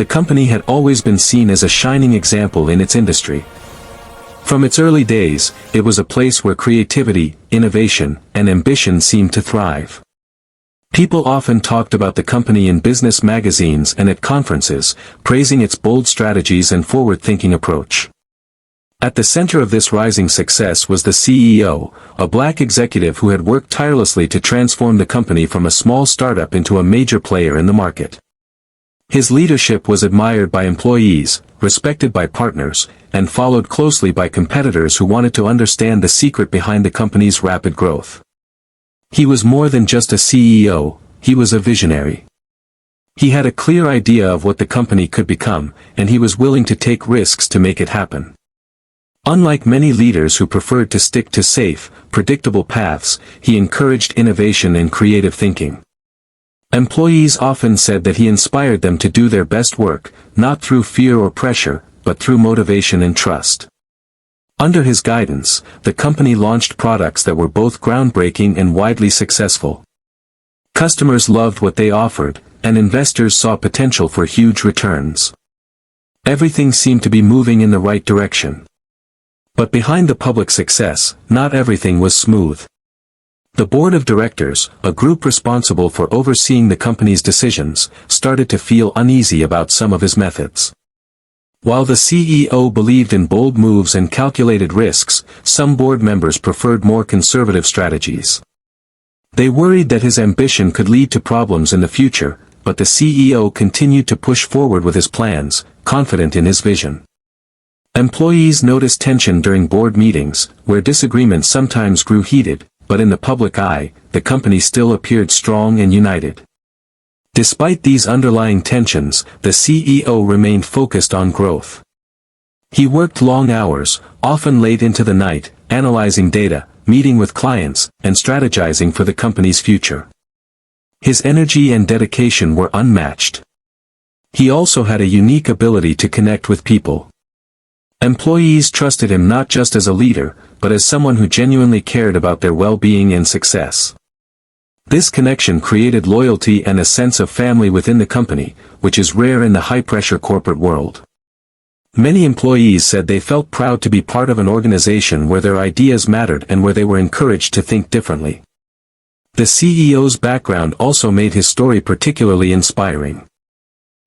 The company had always been seen as a shining example in its industry. From its early days, it was a place where creativity, innovation, and ambition seemed to thrive. People often talked about the company in business magazines and at conferences, praising its bold strategies and forward-thinking approach. At the center of this rising success was the CEO, a black executive who had worked tirelessly to transform the company from a small startup into a major player in the market. His leadership was admired by employees, respected by partners, and followed closely by competitors who wanted to understand the secret behind the company's rapid growth. He was more than just a CEO, he was a visionary. He had a clear idea of what the company could become, and he was willing to take risks to make it happen. Unlike many leaders who preferred to stick to safe, predictable paths, he encouraged innovation and creative thinking. Employees often said that he inspired them to do their best work, not through fear or pressure, but through motivation and trust. Under his guidance, the company launched products that were both groundbreaking and widely successful. Customers loved what they offered, and investors saw potential for huge returns. Everything seemed to be moving in the right direction. But behind the public success, not everything was smooth. The board of directors, a group responsible for overseeing the company's decisions, started to feel uneasy about some of his methods. While the CEO believed in bold moves and calculated risks, some board members preferred more conservative strategies. They worried that his ambition could lead to problems in the future, but the CEO continued to push forward with his plans, confident in his vision. Employees noticed tension during board meetings, where disagreements sometimes grew heated, but in the public eye, the company still appeared strong and united. Despite these underlying tensions, the CEO remained focused on growth. He worked long hours, often late into the night, analyzing data, meeting with clients, and strategizing for the company's future. His energy and dedication were unmatched. He also had a unique ability to connect with people. Employees trusted him not just as a leader, but as someone who genuinely cared about their well-being and success. This connection created loyalty and a sense of family within the company, which is rare in the high-pressure corporate world. Many employees said they felt proud to be part of an organization where their ideas mattered and where they were encouraged to think differently. The CEO's background also made his story particularly inspiring.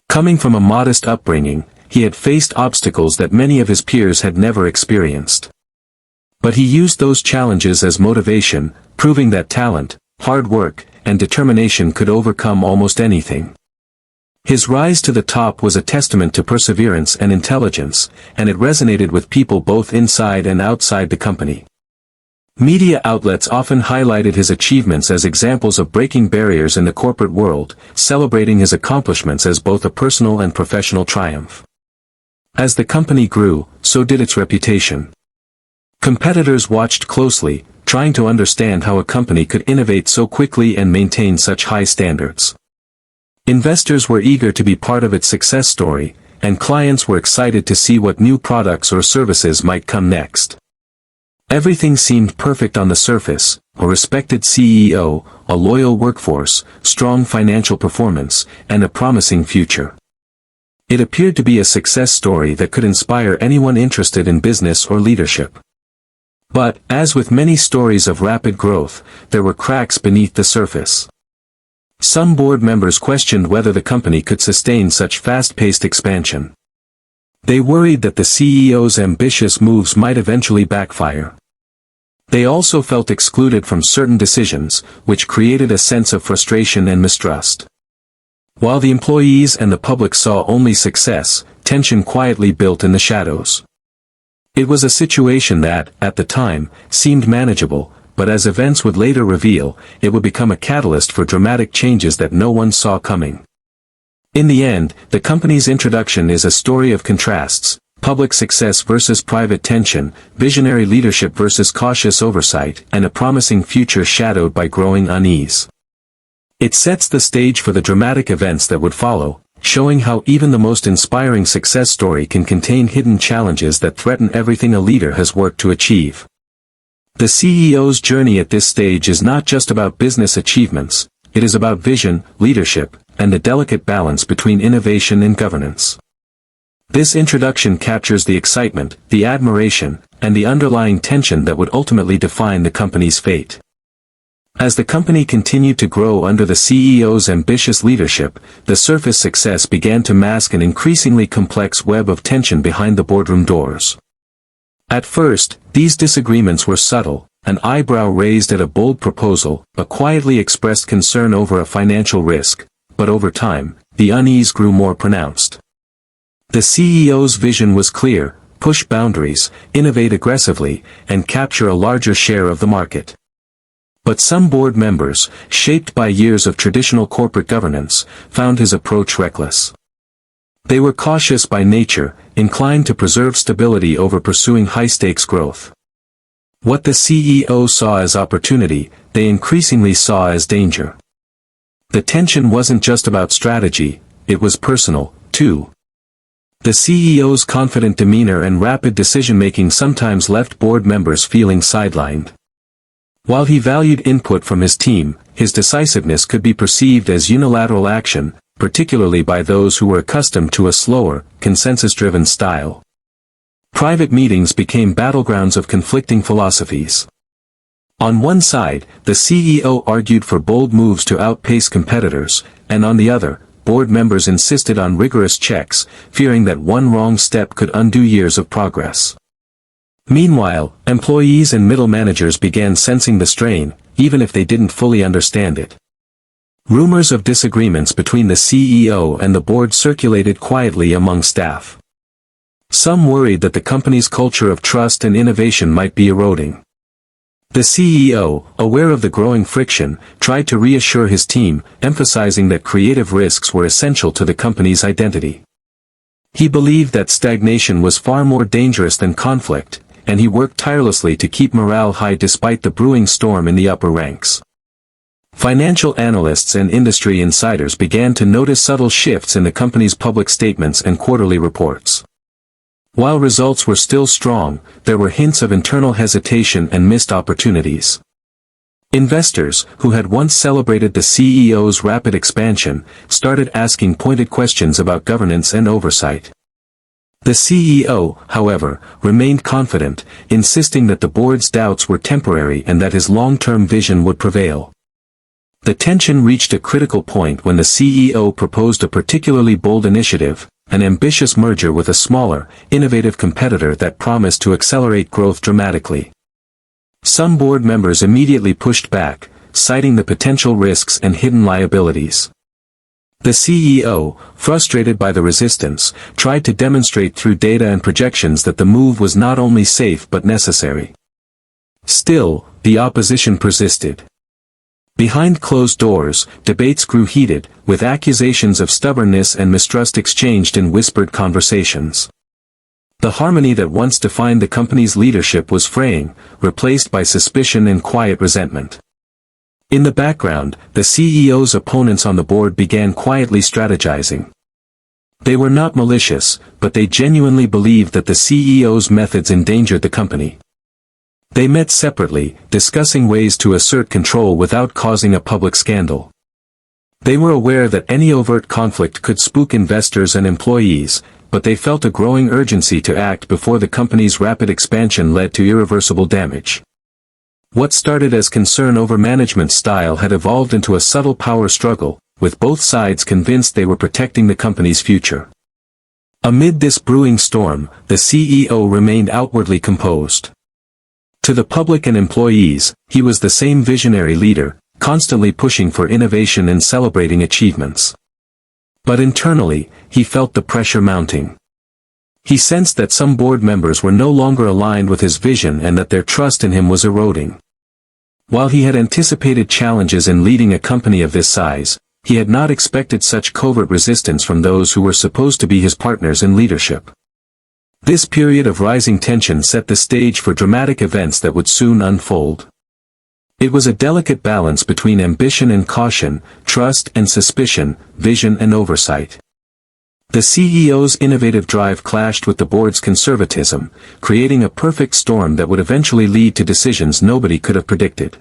Coming from a modest upbringing, he had faced obstacles that many of his peers had never experienced. But he used those challenges as motivation, proving that talent, hard work, and determination could overcome almost anything. His rise to the top was a testament to perseverance and intelligence, and it resonated with people both inside and outside the company. Media outlets often highlighted his achievements as examples of breaking barriers in the corporate world, celebrating his accomplishments as both a personal and professional triumph. As the company grew, so did its reputation. Competitors watched closely, trying to understand how a company could innovate so quickly and maintain such high standards. Investors were eager to be part of its success story, and clients were excited to see what new products or services might come next. Everything seemed perfect on the surface: a respected CEO, a loyal workforce, strong financial performance, and a promising future. It appeared to be a success story that could inspire anyone interested in business or leadership. But, as with many stories of rapid growth, there were cracks beneath the surface. Some board members questioned whether the company could sustain such fast-paced expansion. They worried that the CEO's ambitious moves might eventually backfire. They also felt excluded from certain decisions, which created a sense of frustration and mistrust. While the employees and the public saw only success, tension quietly built in the shadows. It was a situation that, at the time, seemed manageable, but as events would later reveal, it would become a catalyst for dramatic changes that no one saw coming. In the end, the company's introduction is a story of contrasts: public success versus private tension, visionary leadership versus cautious oversight, and a promising future shadowed by growing unease. It sets the stage for the dramatic events that would follow, showing how even the most inspiring success story can contain hidden challenges that threaten everything a leader has worked to achieve. The CEO's journey at this stage is not just about business achievements, it is about vision, leadership, and the delicate balance between innovation and governance. This introduction captures the excitement, the admiration, and the underlying tension that would ultimately define the company's fate. As the company continued to grow under the CEO's ambitious leadership, the surface success began to mask an increasingly complex web of tension behind the boardroom doors. At first, these disagreements were subtle, an eyebrow raised at a bold proposal, a quietly expressed concern over a financial risk, but over time, the unease grew more pronounced. The CEO's vision was clear: push boundaries, innovate aggressively, and capture a larger share of the market. But some board members, shaped by years of traditional corporate governance, found his approach reckless. They were cautious by nature, inclined to preserve stability over pursuing high-stakes growth. What the CEO saw as opportunity, they increasingly saw as danger. The tension wasn't just about strategy, it was personal, too. The CEO's confident demeanor and rapid decision-making sometimes left board members feeling sidelined. While he valued input from his team, his decisiveness could be perceived as unilateral action, particularly by those who were accustomed to a slower, consensus-driven style. Private meetings became battlegrounds of conflicting philosophies. On one side, the CEO argued for bold moves to outpace competitors, and on the other, board members insisted on rigorous checks, fearing that one wrong step could undo years of progress. Meanwhile, employees and middle managers began sensing the strain, even if they didn't fully understand it. Rumors of disagreements between the CEO and the board circulated quietly among staff. Some worried that the company's culture of trust and innovation might be eroding. The CEO, aware of the growing friction, tried to reassure his team, emphasizing that creative risks were essential to the company's identity. He believed that stagnation was far more dangerous than conflict, and he worked tirelessly to keep morale high despite the brewing storm in the upper ranks. Financial analysts and industry insiders began to notice subtle shifts in the company's public statements and quarterly reports. While results were still strong, there were hints of internal hesitation and missed opportunities. Investors, who had once celebrated the CEO's rapid expansion, started asking pointed questions about governance and oversight. The CEO, however, remained confident, insisting that the board's doubts were temporary and that his long-term vision would prevail. The tension reached a critical point when the CEO proposed a particularly bold initiative, an ambitious merger with a smaller, innovative competitor that promised to accelerate growth dramatically. Some board members immediately pushed back, citing the potential risks and hidden liabilities. The CEO, frustrated by the resistance, tried to demonstrate through data and projections that the move was not only safe but necessary. Still, the opposition persisted. Behind closed doors, debates grew heated, with accusations of stubbornness and mistrust exchanged in whispered conversations. The harmony that once defined the company's leadership was fraying, replaced by suspicion and quiet resentment. In the background, the CEO's opponents on the board began quietly strategizing. They were not malicious, but they genuinely believed that the CEO's methods endangered the company. They met separately, discussing ways to assert control without causing a public scandal. They were aware that any overt conflict could spook investors and employees, but they felt a growing urgency to act before the company's rapid expansion led to irreversible damage. What started as concern over management style had evolved into a subtle power struggle, with both sides convinced they were protecting the company's future. Amid this brewing storm, the CEO remained outwardly composed. To the public and employees, he was the same visionary leader, constantly pushing for innovation and celebrating achievements. But internally, he felt the pressure mounting. He sensed that some board members were no longer aligned with his vision and that their trust in him was eroding. While he had anticipated challenges in leading a company of this size, he had not expected such covert resistance from those who were supposed to be his partners in leadership. This period of rising tension set the stage for dramatic events that would soon unfold. It was a delicate balance between ambition and caution, trust and suspicion, vision and oversight. The CEO's innovative drive clashed with the board's conservatism, creating a perfect storm that would eventually lead to decisions nobody could have predicted.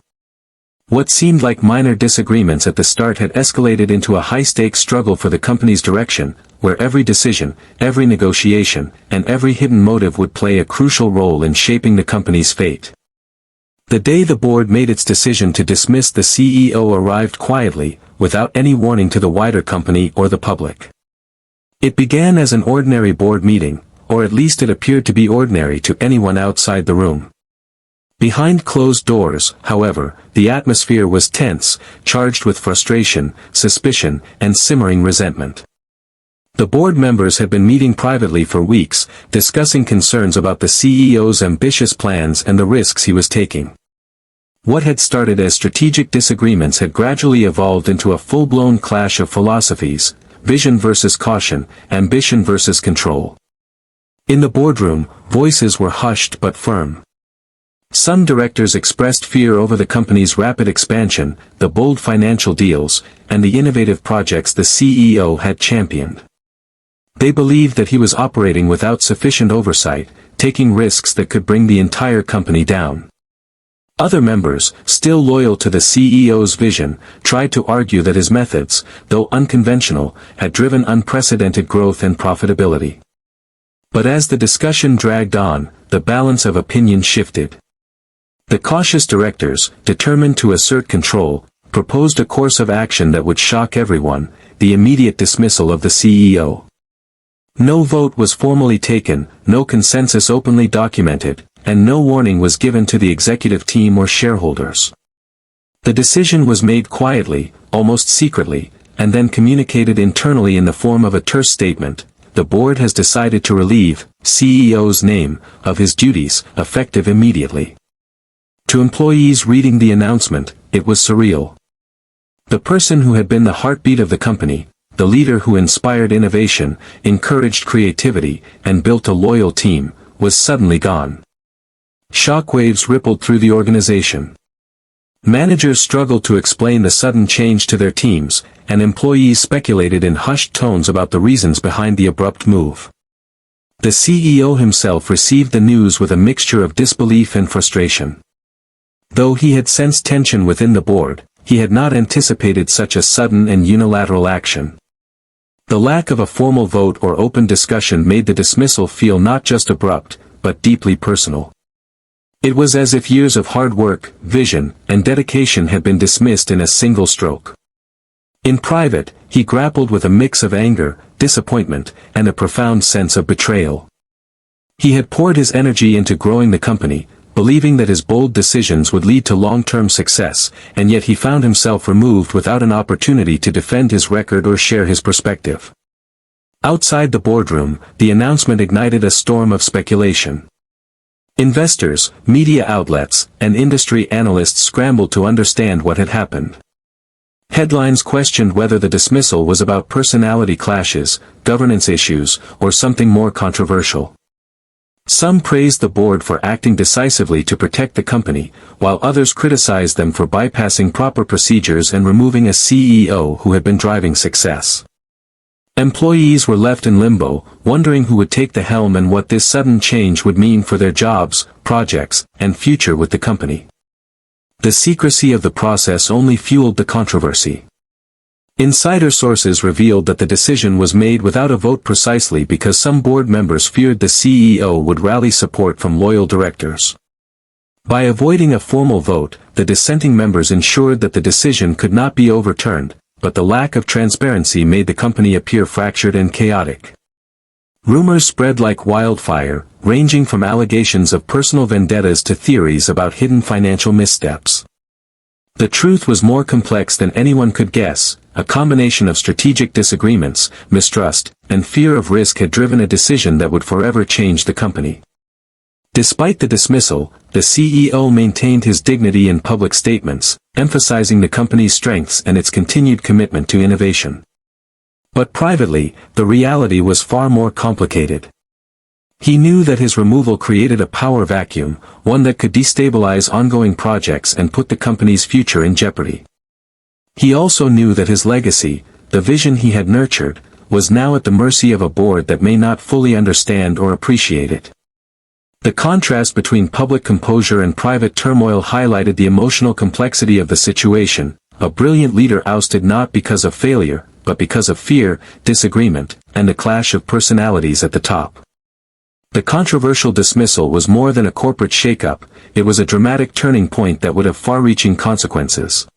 What seemed like minor disagreements at the start had escalated into a high-stakes struggle for the company's direction, where every decision, every negotiation, and every hidden motive would play a crucial role in shaping the company's fate. The day the board made its decision to dismiss the CEO arrived quietly, without any warning to the wider company or the public. It began as an ordinary board meeting, or at least it appeared to be ordinary to anyone outside the room. Behind closed doors, however, the atmosphere was tense, charged with frustration, suspicion, and simmering resentment. The board members had been meeting privately for weeks, discussing concerns about the CEO's ambitious plans and the risks he was taking. What had started as strategic disagreements had gradually evolved into a full-blown clash of philosophies, vision versus caution, ambition versus control. In the boardroom, voices were hushed but firm. Some directors expressed fear over the company's rapid expansion, the bold financial deals, and the innovative projects the CEO had championed. They believed that he was operating without sufficient oversight, taking risks that could bring the entire company down. Other members, still loyal to the CEO's vision, tried to argue that his methods, though unconventional, had driven unprecedented growth and profitability. But as the discussion dragged on, the balance of opinion shifted. The cautious directors, determined to assert control, proposed a course of action that would shock everyone: the immediate dismissal of the CEO. No vote was formally taken, no consensus openly documented, and no warning was given to the executive team or shareholders. The decision was made quietly, almost secretly, and then communicated internally in the form of a terse statement: the board has decided to relieve CEO's name of his duties, effective immediately. To employees reading the announcement, it was surreal. The person who had been the heartbeat of the company, the leader who inspired innovation, encouraged creativity, and built a loyal team, was suddenly gone. Shockwaves rippled through the organization. Managers struggled to explain the sudden change to their teams, and employees speculated in hushed tones about the reasons behind the abrupt move. The CEO himself received the news with a mixture of disbelief and frustration. Though he had sensed tension within the board, he had not anticipated such a sudden and unilateral action. The lack of a formal vote or open discussion made the dismissal feel not just abrupt, but deeply personal. It was as if years of hard work, vision, and dedication had been dismissed in a single stroke. In private, he grappled with a mix of anger, disappointment, and a profound sense of betrayal. He had poured his energy into growing the company, believing that his bold decisions would lead to long-term success, and yet he found himself removed without an opportunity to defend his record or share his perspective. Outside the boardroom, the announcement ignited a storm of speculation. Investors, media outlets, and industry analysts scrambled to understand what had happened. Headlines questioned whether the dismissal was about personality clashes, governance issues, or something more controversial. Some praised the board for acting decisively to protect the company, while others criticized them for bypassing proper procedures and removing a CEO who had been driving success. Employees were left in limbo, wondering who would take the helm and what this sudden change would mean for their jobs, projects, and future with the company. The secrecy of the process only fueled the controversy. Insider sources revealed that the decision was made without a vote precisely because some board members feared the CEO would rally support from loyal directors. By avoiding a formal vote, the dissenting members ensured that the decision could not be overturned, but the lack of transparency made the company appear fractured and chaotic. Rumors spread like wildfire, ranging from allegations of personal vendettas to theories about hidden financial missteps. The truth was more complex than anyone could guess. A combination of strategic disagreements, mistrust, and fear of risk had driven a decision that would forever change the company. Despite the dismissal, the CEO maintained his dignity in public statements, emphasizing the company's strengths and its continued commitment to innovation. But privately, the reality was far more complicated. He knew that his removal created a power vacuum, one that could destabilize ongoing projects and put the company's future in jeopardy. He also knew that his legacy, the vision he had nurtured, was now at the mercy of a board that may not fully understand or appreciate it. The contrast between public composure and private turmoil highlighted the emotional complexity of the situation. A brilliant leader ousted not because of failure, but because of fear, disagreement, and a clash of personalities at the top. The controversial dismissal was more than a corporate shakeup, it was a dramatic turning point that would have far-reaching consequences.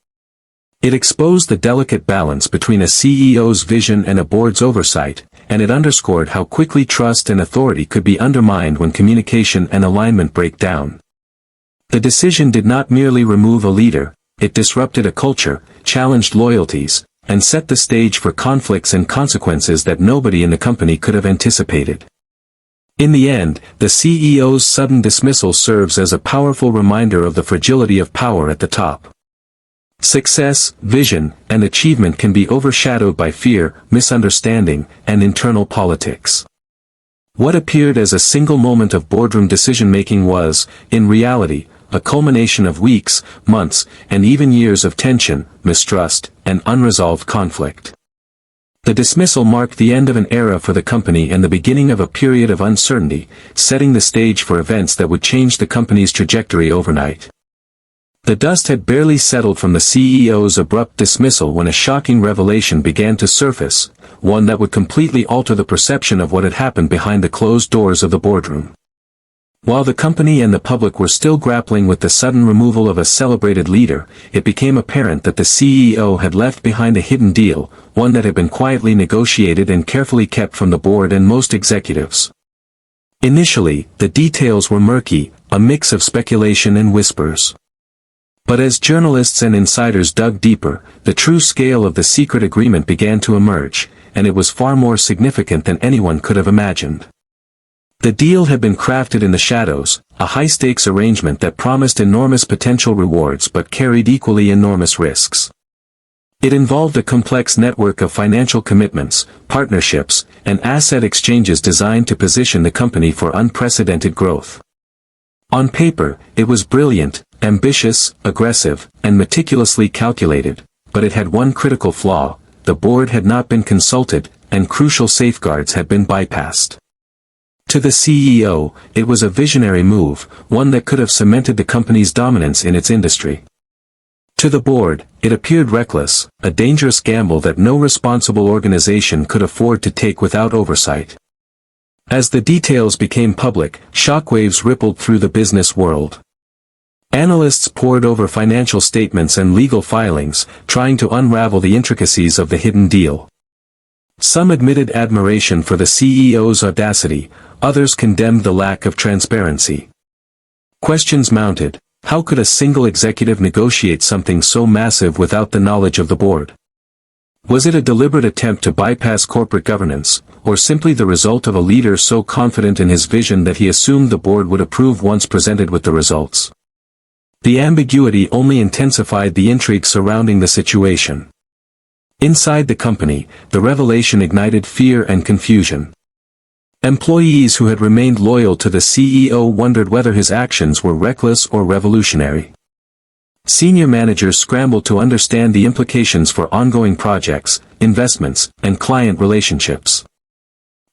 It exposed the delicate balance between a CEO's vision and a board's oversight, and it underscored how quickly trust and authority could be undermined when communication and alignment break down. The decision did not merely remove a leader, it disrupted a culture, challenged loyalties, and set the stage for conflicts and consequences that nobody in the company could have anticipated. In the end, the CEO's sudden dismissal serves as a powerful reminder of the fragility of power at the top. Success, vision, and achievement can be overshadowed by fear, misunderstanding, and internal politics. What appeared as a single moment of boardroom decision-making was, in reality, a culmination of weeks, months, and even years of tension, mistrust, and unresolved conflict. The dismissal marked the end of an era for the company and the beginning of a period of uncertainty, setting the stage for events that would change the company's trajectory overnight. The dust had barely settled from the CEO's abrupt dismissal when a shocking revelation began to surface, one that would completely alter the perception of what had happened behind the closed doors of the boardroom. While the company and the public were still grappling with the sudden removal of a celebrated leader, it became apparent that the CEO had left behind a hidden deal, one that had been quietly negotiated and carefully kept from the board and most executives. Initially, the details were murky, a mix of speculation and whispers. But as journalists and insiders dug deeper, the true scale of the secret agreement began to emerge, and it was far more significant than anyone could have imagined. The deal had been crafted in the shadows, a high-stakes arrangement that promised enormous potential rewards but carried equally enormous risks. It involved a complex network of financial commitments, partnerships, and asset exchanges designed to position the company for unprecedented growth. On paper, it was brilliant, ambitious, aggressive, and meticulously calculated, but it had one critical flaw: the board had not been consulted, and crucial safeguards had been bypassed. To the CEO, it was a visionary move, one that could have cemented the company's dominance in its industry. To the board, it appeared reckless, a dangerous gamble that no responsible organization could afford to take without oversight. As the details became public, shockwaves rippled through the business world. Analysts pored over financial statements and legal filings, trying to unravel the intricacies of the hidden deal. Some admitted admiration for the CEO's audacity, others condemned the lack of transparency. Questions mounted: how could a single executive negotiate something so massive without the knowledge of the board? Was it a deliberate attempt to bypass corporate governance, or simply the result of a leader so confident in his vision that he assumed the board would approve once presented with the results? The ambiguity only intensified the intrigue surrounding the situation. Inside the company, the revelation ignited fear and confusion. Employees who had remained loyal to the CEO wondered whether his actions were reckless or revolutionary. Senior managers scrambled to understand the implications for ongoing projects, investments, and client relationships.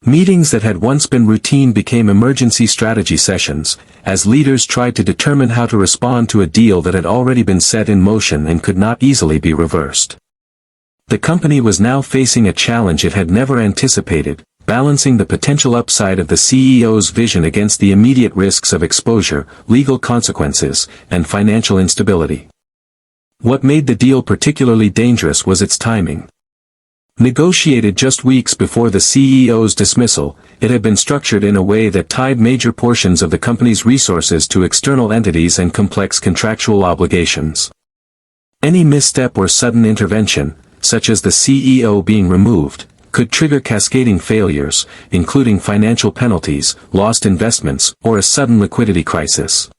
Meetings that had once been routine became emergency strategy sessions, as leaders tried to determine how to respond to a deal that had already been set in motion and could not easily be reversed. The company was now facing a challenge it had never anticipated, balancing the potential upside of the CEO's vision against the immediate risks of exposure, legal consequences, and financial instability. What made the deal particularly dangerous was its timing. Negotiated just weeks before the CEO's dismissal, it had been structured in a way that tied major portions of the company's resources to external entities and complex contractual obligations. Any misstep or sudden intervention, such as the CEO being removed, could trigger cascading failures, including financial penalties, lost investments, or a sudden liquidity crisis.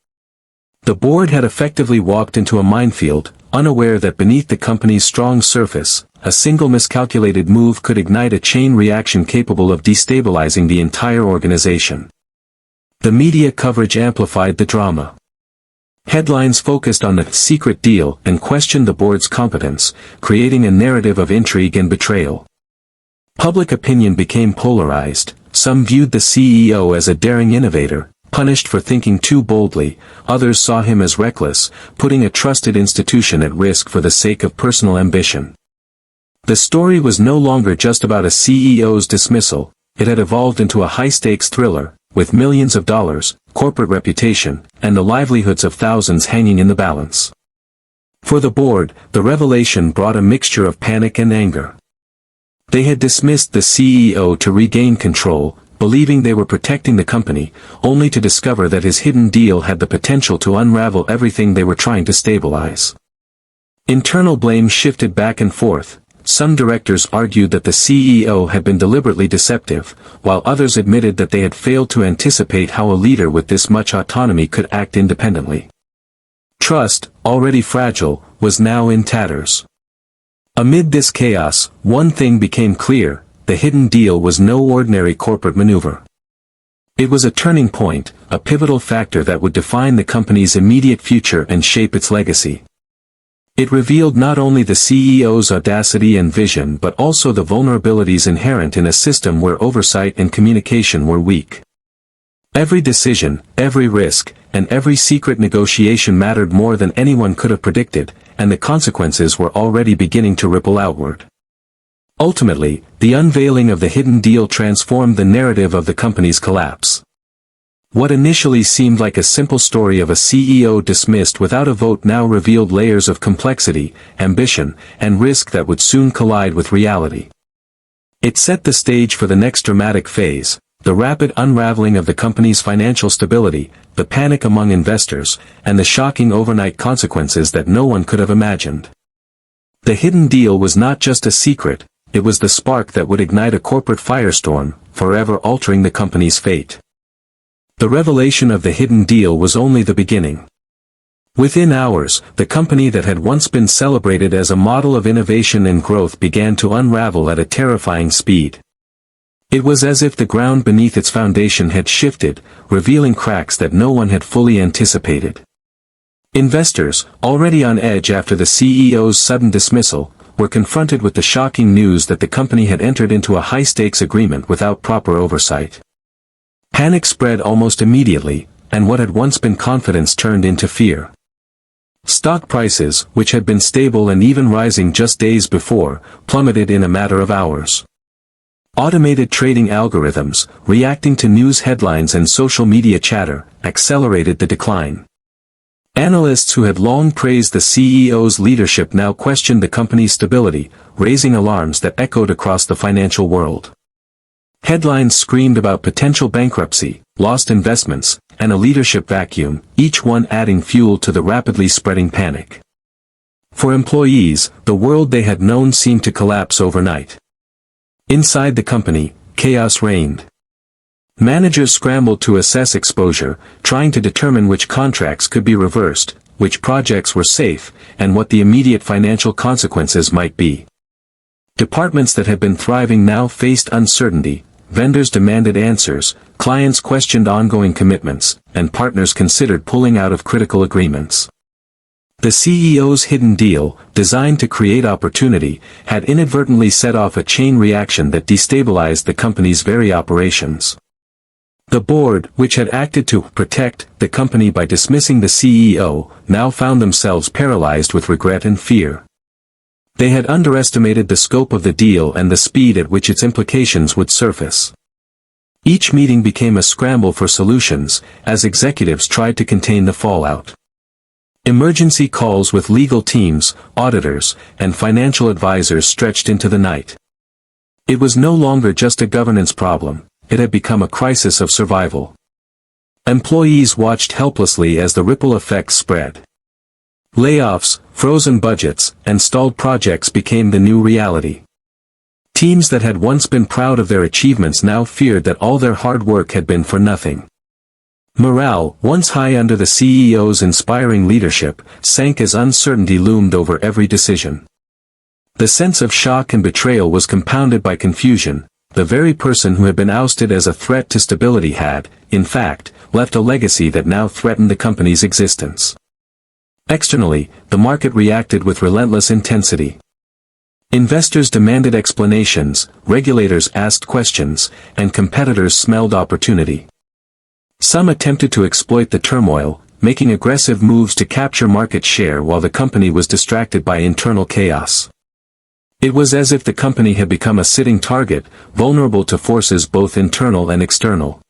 The board had effectively walked into a minefield, unaware that beneath the company's strong surface, a single miscalculated move could ignite a chain reaction capable of destabilizing the entire organization. The media coverage amplified the drama. Headlines focused on the secret deal and questioned the board's competence, creating a narrative of intrigue and betrayal. Public opinion became polarized. Some viewed the CEO as a daring innovator, punished for thinking too boldly, others saw him as reckless, putting a trusted institution at risk for the sake of personal ambition. The story was no longer just about a CEO's dismissal, it had evolved into a high-stakes thriller, with millions of dollars, corporate reputation, and the livelihoods of thousands hanging in the balance. For the board, the revelation brought a mixture of panic and anger. They had dismissed the CEO to regain control, believing they were protecting the company, only to discover that his hidden deal had the potential to unravel everything they were trying to stabilize. Internal blame shifted back and forth. Some directors argued that the CEO had been deliberately deceptive, while others admitted that they had failed to anticipate how a leader with this much autonomy could act independently. Trust, already fragile, was now in tatters. Amid this chaos, one thing became clear: the hidden deal was no ordinary corporate maneuver. It was a turning point, a pivotal factor that would define the company's immediate future and shape its legacy. It revealed not only the CEO's audacity and vision but also the vulnerabilities inherent in a system where oversight and communication were weak. Every decision, every risk, and every secret negotiation mattered more than anyone could have predicted, and the consequences were already beginning to ripple outward. Ultimately, the unveiling of the hidden deal transformed the narrative of the company's collapse. What initially seemed like a simple story of a CEO dismissed without a vote now revealed layers of complexity, ambition, and risk that would soon collide with reality. It set the stage for the next dramatic phase: the rapid unraveling of the company's financial stability, the panic among investors, and the shocking overnight consequences that no one could have imagined. The hidden deal was not just a secret, it was the spark that would ignite a corporate firestorm, forever altering the company's fate. The revelation of the hidden deal was only the beginning. Within hours, the company that had once been celebrated as a model of innovation and growth began to unravel at a terrifying speed. It was as if the ground beneath its foundation had shifted, revealing cracks that no one had fully anticipated. Investors, already on edge after the CEO's sudden dismissal, were confronted with the shocking news that the company had entered into a high-stakes agreement without proper oversight. Panic spread almost immediately, and what had once been confidence turned into fear. Stock prices, which had been stable and even rising just days before, plummeted in a matter of hours. Automated trading algorithms, reacting to news headlines and social media chatter, accelerated the decline. Analysts who had long praised the CEO's leadership now questioned the company's stability, raising alarms that echoed across the financial world. Headlines screamed about potential bankruptcy, lost investments, and a leadership vacuum, each one adding fuel to the rapidly spreading panic. For employees, the world they had known seemed to collapse overnight. Inside the company, chaos reigned. Managers scrambled to assess exposure, trying to determine which contracts could be reversed, which projects were safe, and what the immediate financial consequences might be. Departments that had been thriving now faced uncertainty. Vendors demanded answers, clients questioned ongoing commitments, and partners considered pulling out of critical agreements. The CEO's hidden deal, designed to create opportunity, had inadvertently set off a chain reaction that destabilized the company's very operations. The board, which had acted to protect the company by dismissing the CEO, now found themselves paralyzed with regret and fear. They had underestimated the scope of the deal and the speed at which its implications would surface. Each meeting became a scramble for solutions, as executives tried to contain the fallout. Emergency calls with legal teams, auditors, and financial advisors stretched into the night. It was no longer just a governance problem, it had become a crisis of survival. Employees watched helplessly as the ripple effects spread. Layoffs, frozen budgets, and stalled projects became the new reality. Teams that had once been proud of their achievements now feared that all their hard work had been for nothing. Morale, once high under the CEO's inspiring leadership, sank as uncertainty loomed over every decision. The sense of shock and betrayal was compounded by confusion. The very person who had been ousted as a threat to stability had, in fact, left a legacy that now threatened the company's existence. Externally, the market reacted with relentless intensity. Investors demanded explanations, regulators asked questions, and competitors smelled opportunity. Some attempted to exploit the turmoil, making aggressive moves to capture market share while the company was distracted by internal chaos. It was as if the company had become a sitting target, vulnerable to forces both internal and external.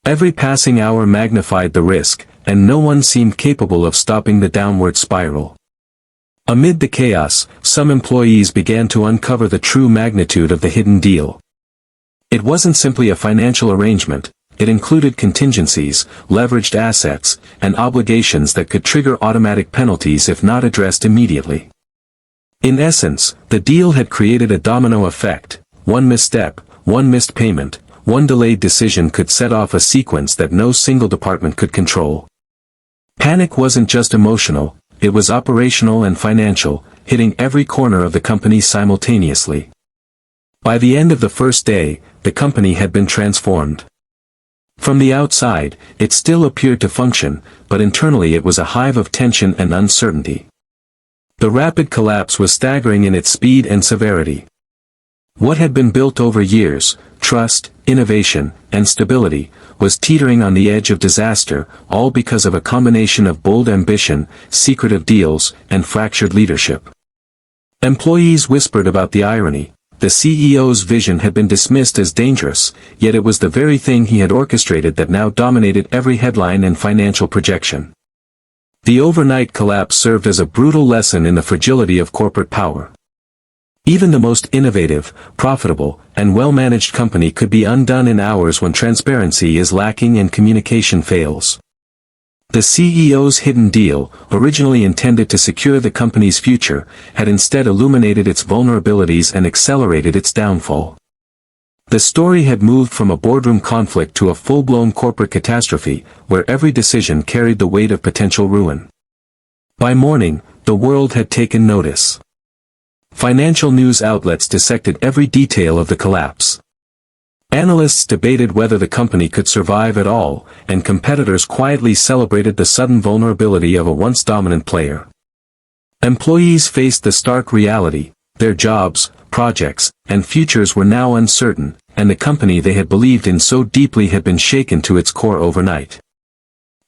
Every passing hour magnified the risk, and no one seemed capable of stopping the downward spiral. Amid the chaos, some employees began to uncover the true magnitude of the hidden deal. It wasn't simply a financial arrangement. It included contingencies, leveraged assets, and obligations that could trigger automatic penalties if not addressed immediately. In essence, the deal had created a domino effect. One misstep, one missed payment, one delayed decision could set off a sequence that no single department could control. Panic wasn't just emotional, it was operational and financial, hitting every corner of the company simultaneously. By the end of the first day, the company had been transformed. From the outside, it still appeared to function, but internally it was a hive of tension and uncertainty. The rapid collapse was staggering in its speed and severity. What had been built over years, trust, innovation, and stability, was teetering on the edge of disaster, all because of a combination of bold ambition, secretive deals, and fractured leadership. Employees whispered about the irony. The CEO's vision had been dismissed as dangerous, yet it was the very thing he had orchestrated that now dominated every headline and financial projection. The overnight collapse served as a brutal lesson in the fragility of corporate power. Even the most innovative, profitable, and well-managed company could be undone in hours when transparency is lacking and communication fails. The CEO's hidden deal, originally intended to secure the company's future, had instead illuminated its vulnerabilities and accelerated its downfall. The story had moved from a boardroom conflict to a full-blown corporate catastrophe, where every decision carried the weight of potential ruin. By morning, the world had taken notice. Financial news outlets dissected every detail of the collapse. Analysts debated whether the company could survive at all, and competitors quietly celebrated the sudden vulnerability of a once dominant player. Employees faced the stark reality: their jobs, projects, and futures were now uncertain, and the company they had believed in so deeply had been shaken to its core overnight.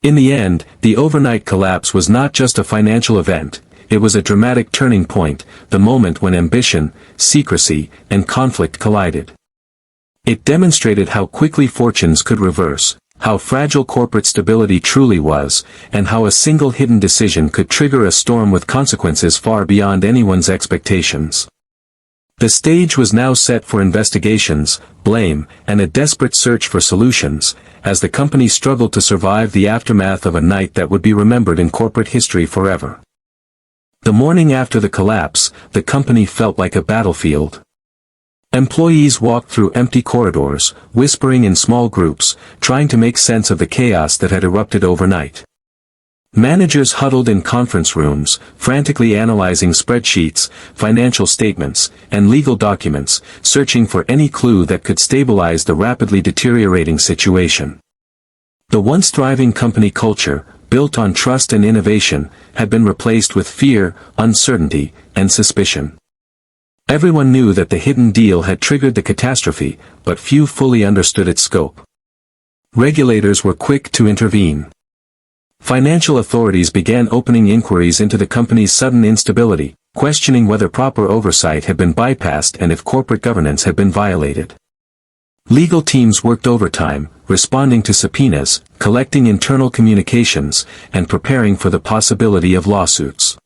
In the end, the overnight collapse was not just a financial event, it was a dramatic turning point, the moment when ambition, secrecy, and conflict collided. It demonstrated how quickly fortunes could reverse, how fragile corporate stability truly was, and how a single hidden decision could trigger a storm with consequences far beyond anyone's expectations. The stage was now set for investigations, blame, and a desperate search for solutions, as the company struggled to survive the aftermath of a night that would be remembered in corporate history forever. The morning after the collapse, the company felt like a battlefield. Employees walked through empty corridors, whispering in small groups, trying to make sense of the chaos that had erupted overnight. Managers huddled in conference rooms, frantically analyzing spreadsheets, financial statements, and legal documents, searching for any clue that could stabilize the rapidly deteriorating situation. The once thriving company culture, built on trust and innovation, had been replaced with fear, uncertainty, and suspicion. Everyone knew that the hidden deal had triggered the catastrophe, but few fully understood its scope. Regulators were quick to intervene. Financial authorities began opening inquiries into the company's sudden instability, questioning whether proper oversight had been bypassed and if corporate governance had been violated. Legal teams worked overtime, responding to subpoenas, collecting internal communications, and preparing for the possibility of lawsuits.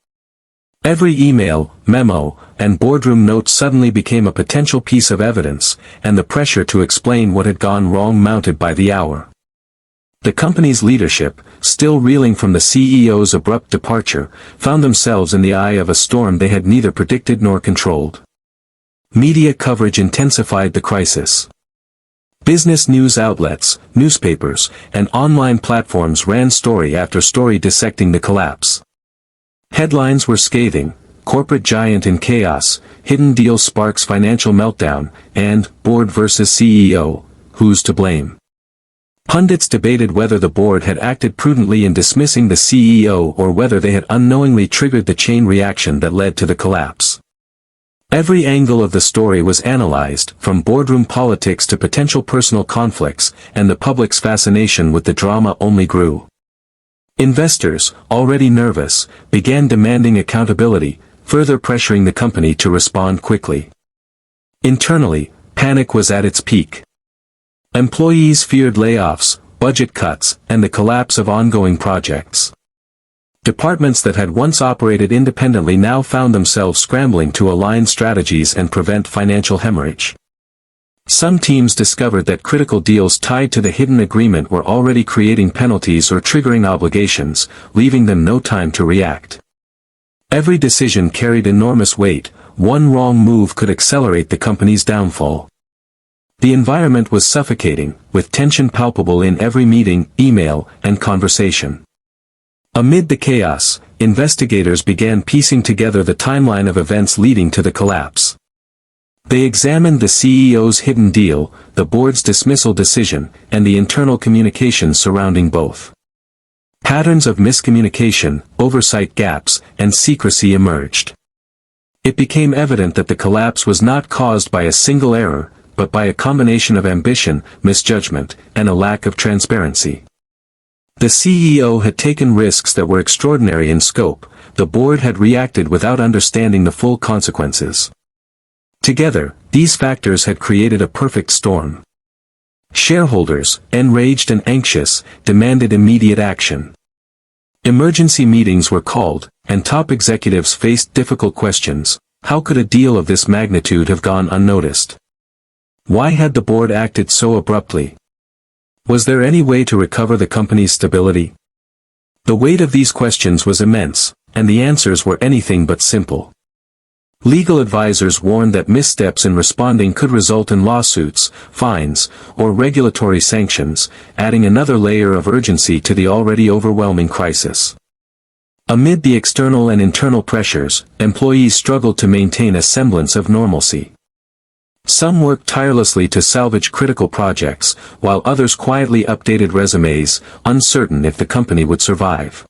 Every email, memo, and boardroom note suddenly became a potential piece of evidence, and the pressure to explain what had gone wrong mounted by the hour. The company's leadership, still reeling from the CEO's abrupt departure, found themselves in the eye of a storm they had neither predicted nor controlled. Media coverage intensified the crisis. Business news outlets, newspapers, and online platforms ran story after story dissecting the collapse. Headlines were scathing: corporate giant in chaos, hidden deal sparks financial meltdown, and board versus CEO, who's to blame? Pundits debated whether the board had acted prudently in dismissing the CEO or whether they had unknowingly triggered the chain reaction that led to the collapse. Every angle of the story was analyzed, from boardroom politics to potential personal conflicts, and the public's fascination with the drama only grew. Investors, already nervous, began demanding accountability, further pressuring the company to respond quickly. Internally, panic was at its peak. Employees feared layoffs, budget cuts, and the collapse of ongoing projects. Departments that had once operated independently now found themselves scrambling to align strategies and prevent financial hemorrhage. Some teams discovered that critical deals tied to the hidden agreement were already creating penalties or triggering obligations, leaving them no time to react. Every decision carried enormous weight. One wrong move could accelerate the company's downfall. The environment was suffocating, with tension palpable in every meeting, email, and conversation. Amid the chaos, investigators began piecing together the timeline of events leading to the collapse. They examined the CEO's hidden deal, the board's dismissal decision, and the internal communications surrounding both. Patterns of miscommunication, oversight gaps, and secrecy emerged. It became evident that the collapse was not caused by a single error, but by a combination of ambition, misjudgment, and a lack of transparency. The CEO had taken risks that were extraordinary in scope. The board had reacted without understanding the full consequences. Together, these factors had created a perfect storm. Shareholders, enraged and anxious, demanded immediate action. Emergency meetings were called, and top executives faced difficult questions. How could a deal of this magnitude have gone unnoticed? Why had the board acted so abruptly? Was there any way to recover the company's stability? The weight of these questions was immense, and the answers were anything but simple. Legal advisors warned that missteps in responding could result in lawsuits, fines, or regulatory sanctions, adding another layer of urgency to the already overwhelming crisis. Amid the external and internal pressures, employees struggled to maintain a semblance of normalcy. Some worked tirelessly to salvage critical projects, while others quietly updated resumes, uncertain if the company would survive.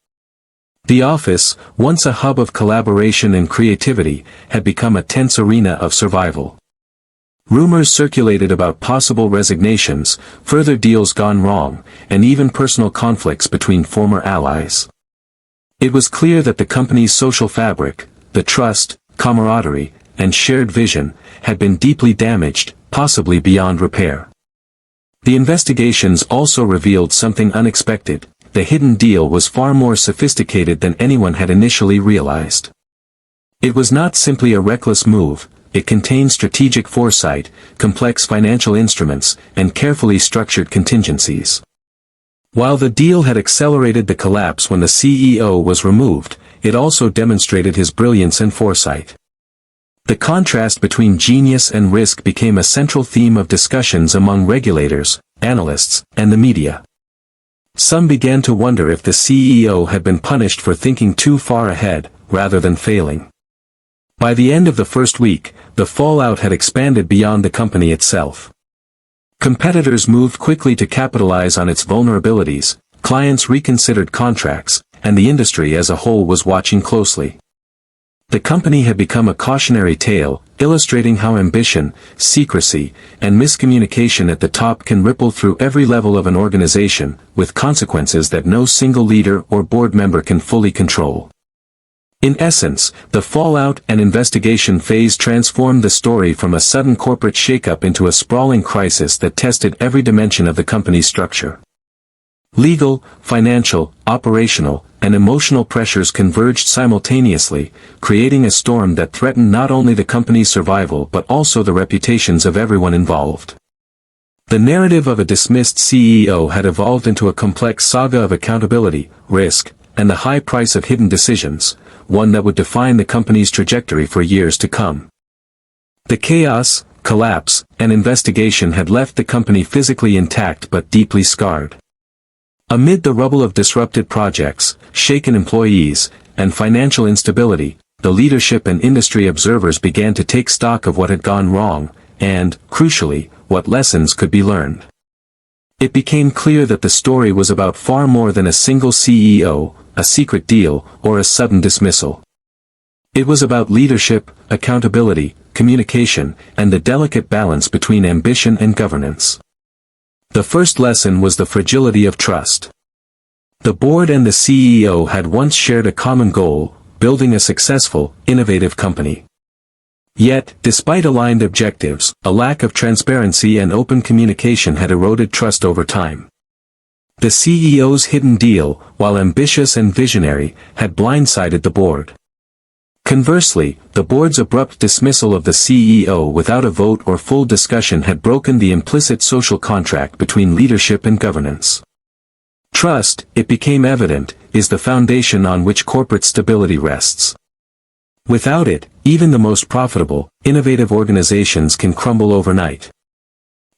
The office, once a hub of collaboration and creativity, had become a tense arena of survival. Rumors circulated about possible resignations, further deals gone wrong, and even personal conflicts between former allies. It was clear that the company's social fabric, the trust, camaraderie, and shared vision, had been deeply damaged, possibly beyond repair. The investigations also revealed something unexpected. The hidden deal was far more sophisticated than anyone had initially realized. It was not simply a reckless move, it contained strategic foresight, complex financial instruments, and carefully structured contingencies. While the deal had accelerated the collapse when the CEO was removed, it also demonstrated his brilliance and foresight. The contrast between genius and risk became a central theme of discussions among regulators, analysts, and the media. Some began to wonder if the CEO had been punished for thinking too far ahead, rather than failing. By the end of the first week, the fallout had expanded beyond the company itself. Competitors moved quickly to capitalize on its vulnerabilities, clients reconsidered contracts, and the industry as a whole was watching closely. The company had become a cautionary tale, illustrating how ambition, secrecy, and miscommunication at the top can ripple through every level of an organization, with consequences that no single leader or board member can fully control. In essence, the fallout and investigation phase transformed the story from a sudden corporate shakeup into a sprawling crisis that tested every dimension of the company's structure. Legal, financial, operational, and emotional pressures converged simultaneously, creating a storm that threatened not only the company's survival but also the reputations of everyone involved. The narrative of a dismissed CEO had evolved into a complex saga of accountability, risk, and the high price of hidden decisions, one that would define the company's trajectory for years to come. The chaos, collapse, and investigation had left the company physically intact but deeply scarred. Amid the rubble of disrupted projects, shaken employees, and financial instability, the leadership and industry observers began to take stock of what had gone wrong, and, crucially, what lessons could be learned. It became clear that the story was about far more than a single CEO, a secret deal, or a sudden dismissal. It was about leadership, accountability, communication, and the delicate balance between ambition and governance. The first lesson was the fragility of trust. The board and the CEO had once shared a common goal, building a successful, innovative company. Yet, despite aligned objectives, a lack of transparency and open communication had eroded trust over time. The CEO's hidden deal, while ambitious and visionary, had blindsided the board. Conversely, the board's abrupt dismissal of the CEO without a vote or full discussion had broken the implicit social contract between leadership and governance. Trust, it became evident, is the foundation on which corporate stability rests. Without it, even the most profitable, innovative organizations can crumble overnight.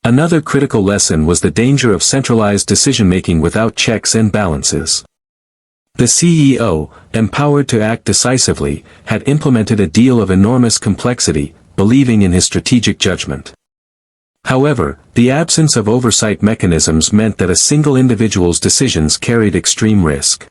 Another critical lesson was the danger of centralized decision-making without checks and balances. The CEO, empowered to act decisively, had implemented a deal of enormous complexity, believing in his strategic judgment. However, the absence of oversight mechanisms meant that a single individual's decisions carried extreme risk.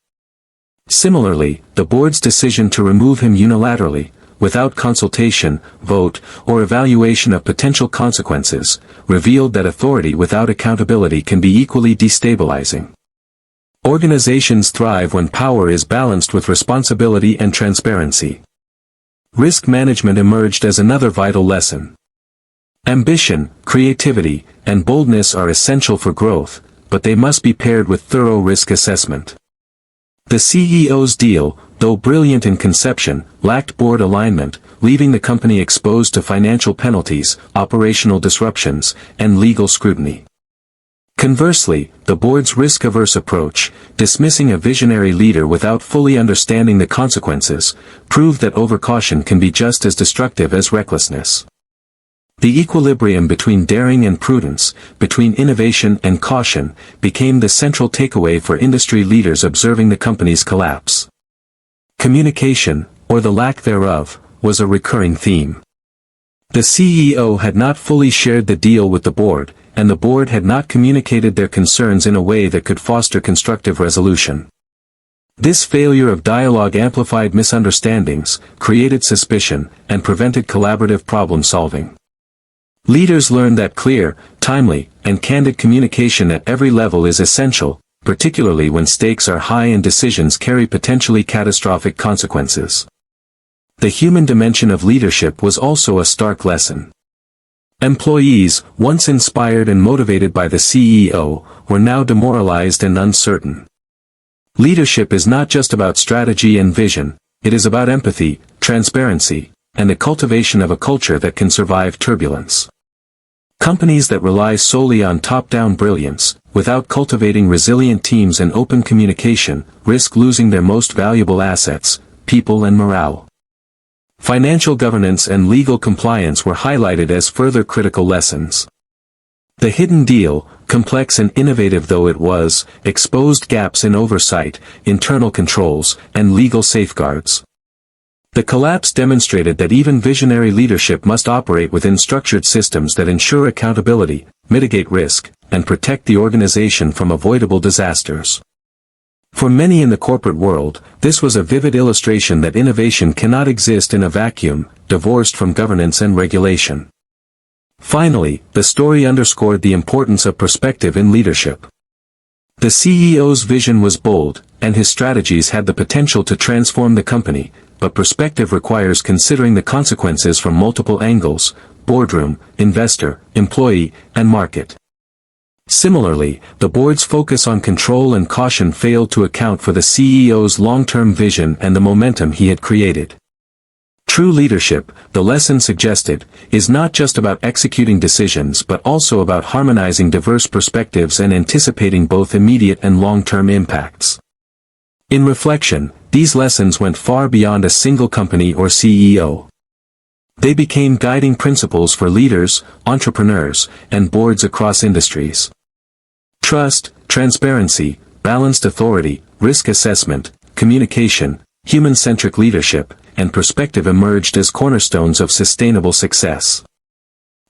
Similarly, the board's decision to remove him unilaterally, without consultation, vote, or evaluation of potential consequences, revealed that authority without accountability can be equally destabilizing. Organizations thrive when power is balanced with responsibility and transparency. Risk management emerged as another vital lesson. Ambition, creativity, and boldness are essential for growth, but they must be paired with thorough risk assessment. The CEO's deal, though brilliant in conception, lacked board alignment, leaving the company exposed to financial penalties, operational disruptions, and legal scrutiny. Conversely, the board's risk-averse approach, dismissing a visionary leader without fully understanding the consequences, proved that overcaution can be just as destructive as recklessness. The equilibrium between daring and prudence, between innovation and caution, became the central takeaway for industry leaders observing the company's collapse. Communication, or the lack thereof, was a recurring theme. The CEO had not fully shared the deal with the board, and the board had not communicated their concerns in a way that could foster constructive resolution. This failure of dialogue amplified misunderstandings, created suspicion, and prevented collaborative problem-solving. Leaders learned that clear, timely, and candid communication at every level is essential, particularly when stakes are high and decisions carry potentially catastrophic consequences. The human dimension of leadership was also a stark lesson. Employees, once inspired and motivated by the CEO, were now demoralized and uncertain. Leadership is not just about strategy and vision, it is about empathy, transparency, and the cultivation of a culture that can survive turbulence. Companies that rely solely on top-down brilliance, without cultivating resilient teams and open communication, risk losing their most valuable assets, people and morale. Financial governance and legal compliance were highlighted as further critical lessons. The hidden deal, complex and innovative though it was, exposed gaps in oversight, internal controls, and legal safeguards. The collapse demonstrated that even visionary leadership must operate within structured systems that ensure accountability, mitigate risk, and protect the organization from avoidable disasters. For many in the corporate world, this was a vivid illustration that innovation cannot exist in a vacuum, divorced from governance and regulation. Finally, the story underscored the importance of perspective in leadership. The CEO's vision was bold, and his strategies had the potential to transform the company, but perspective requires considering the consequences from multiple angles: boardroom, investor, employee, and market. Similarly, the board's focus on control and caution failed to account for the CEO's long-term vision and the momentum he had created. True leadership, the lesson suggested, is not just about executing decisions but also about harmonizing diverse perspectives and anticipating both immediate and long-term impacts. In reflection, these lessons went far beyond a single company or CEO. They became guiding principles for leaders, entrepreneurs, and boards across industries. Trust, transparency, balanced authority, risk assessment, communication, human-centric leadership, and perspective emerged as cornerstones of sustainable success.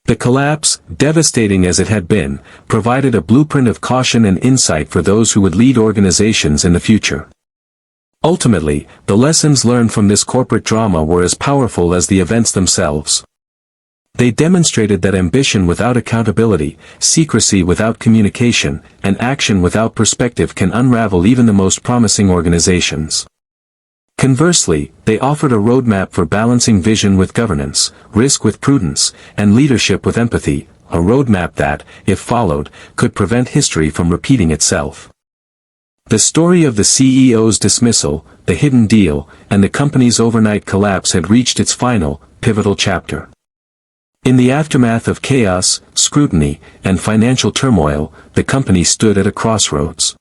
The collapse, devastating as it had been, provided a blueprint of caution and insight for those who would lead organizations in the future. Ultimately, the lessons learned from this corporate drama were as powerful as the events themselves. They demonstrated that ambition without accountability, secrecy without communication, and action without perspective can unravel even the most promising organizations. Conversely, they offered a roadmap for balancing vision with governance, risk with prudence, and leadership with empathy, a roadmap that, if followed, could prevent history from repeating itself. The story of the CEO's dismissal, the hidden deal, and the company's overnight collapse had reached its final, pivotal chapter. In the aftermath of chaos, scrutiny, and financial turmoil, the company stood at a crossroads.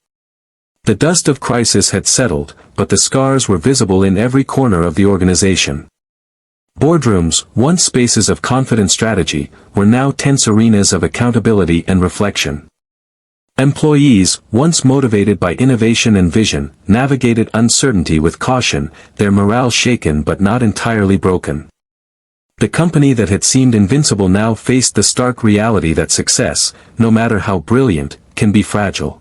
The dust of crisis had settled, but the scars were visible in every corner of the organization. Boardrooms, once spaces of confident strategy, were now tense arenas of accountability and reflection. Employees, once motivated by innovation and vision, navigated uncertainty with caution, their morale shaken but not entirely broken. The company that had seemed invincible now faced the stark reality that success, no matter how brilliant, can be fragile.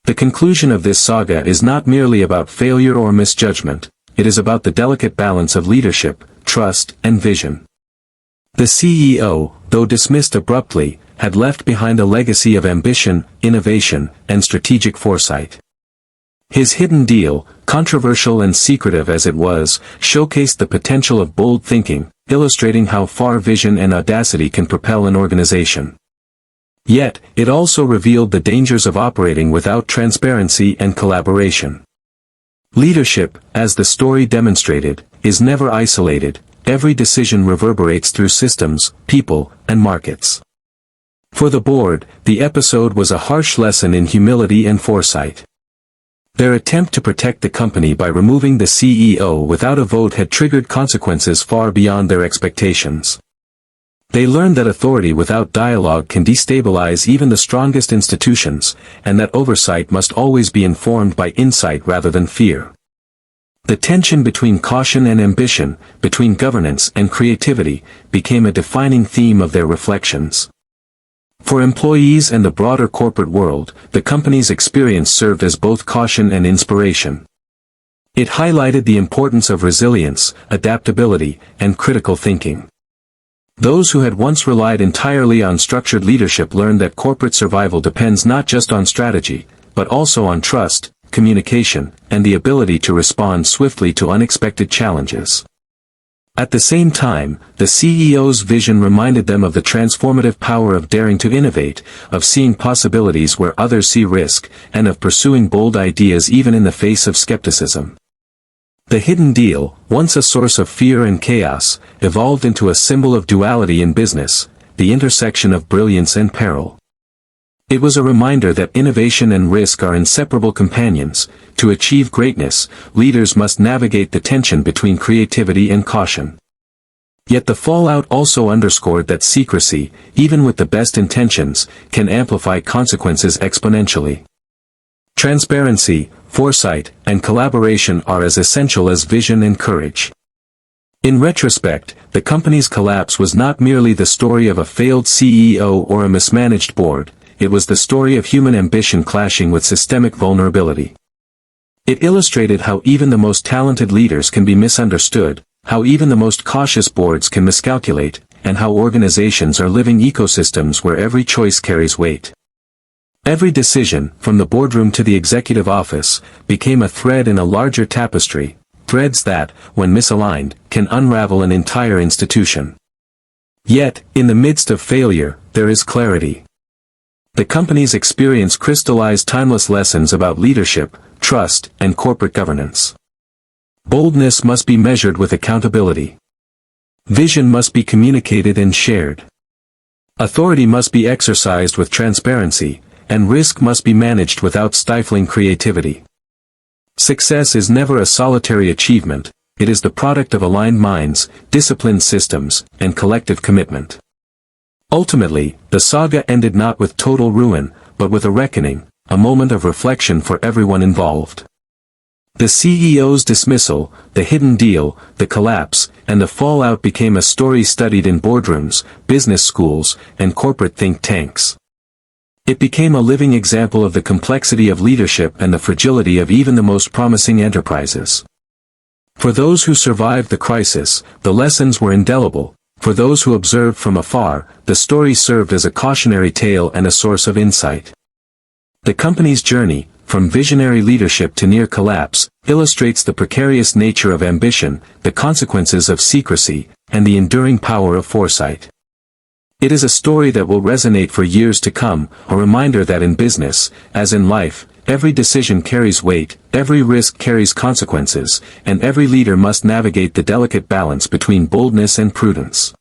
The conclusion of this saga is not merely about failure or misjudgment, it is about the delicate balance of leadership, trust, and vision. The CEO, though dismissed abruptly, had left behind a legacy of ambition, innovation, and strategic foresight. His hidden deal, controversial and secretive as it was, showcased the potential of bold thinking, illustrating how far vision and audacity can propel an organization. Yet, it also revealed the dangers of operating without transparency and collaboration. Leadership, as the story demonstrated, is never isolated, every decision reverberates through systems, people, and markets. For the board, the episode was a harsh lesson in humility and foresight. Their attempt to protect the company by removing the CEO without a vote had triggered consequences far beyond their expectations. They learned that authority without dialogue can destabilize even the strongest institutions, and that oversight must always be informed by insight rather than fear. The tension between caution and ambition, between governance and creativity, became a defining theme of their reflections. For employees and the broader corporate world, the company's experience served as both caution and inspiration. It highlighted the importance of resilience, adaptability, and critical thinking. Those who had once relied entirely on structured leadership learned that corporate survival depends not just on strategy, but also on trust, communication, and the ability to respond swiftly to unexpected challenges. At the same time, the CEO's vision reminded them of the transformative power of daring to innovate, of seeing possibilities where others see risk, and of pursuing bold ideas even in the face of skepticism. The hidden deal, once a source of fear and chaos, evolved into a symbol of duality in business, the intersection of brilliance and peril. It was a reminder that innovation and risk are inseparable companions. To achieve greatness, leaders must navigate the tension between creativity and caution. Yet the fallout also underscored that secrecy, even with the best intentions, can amplify consequences exponentially. Transparency, foresight, and collaboration are as essential as vision and courage. In retrospect, the company's collapse was not merely the story of a failed CEO or a mismanaged board, it was the story of human ambition clashing with systemic vulnerability. It illustrated how even the most talented leaders can be misunderstood, how even the most cautious boards can miscalculate, and how organizations are living ecosystems where every choice carries weight. Every decision, from the boardroom to the executive office, became a thread in a larger tapestry, threads that, when misaligned, can unravel an entire institution. Yet, in the midst of failure, there is clarity. The company's experience crystallized timeless lessons about leadership, trust, and corporate governance. Boldness must be measured with accountability. Vision must be communicated and shared. Authority must be exercised with transparency, and risk must be managed without stifling creativity. Success is never a solitary achievement, it is the product of aligned minds, disciplined systems, and collective commitment. Ultimately, the saga ended not with total ruin, but with a reckoning, a moment of reflection for everyone involved. The CEO's dismissal, the hidden deal, the collapse, and the fallout became a story studied in boardrooms, business schools, and corporate think tanks. It became a living example of the complexity of leadership and the fragility of even the most promising enterprises. For those who survived the crisis, the lessons were indelible, For those who observed from afar, the story served as a cautionary tale and a source of insight. The company's journey, from visionary leadership to near collapse, illustrates the precarious nature of ambition, the consequences of secrecy, and the enduring power of foresight. It is a story that will resonate for years to come, a reminder that in business, as in life, every decision carries weight, every risk carries consequences, and every leader must navigate the delicate balance between boldness and prudence.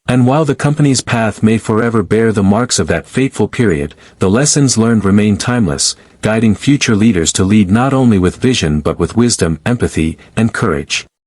And while the company's path may forever bear the marks of that fateful period, the lessons learned remain timeless, guiding future leaders to lead not only with vision but with wisdom, empathy, and courage.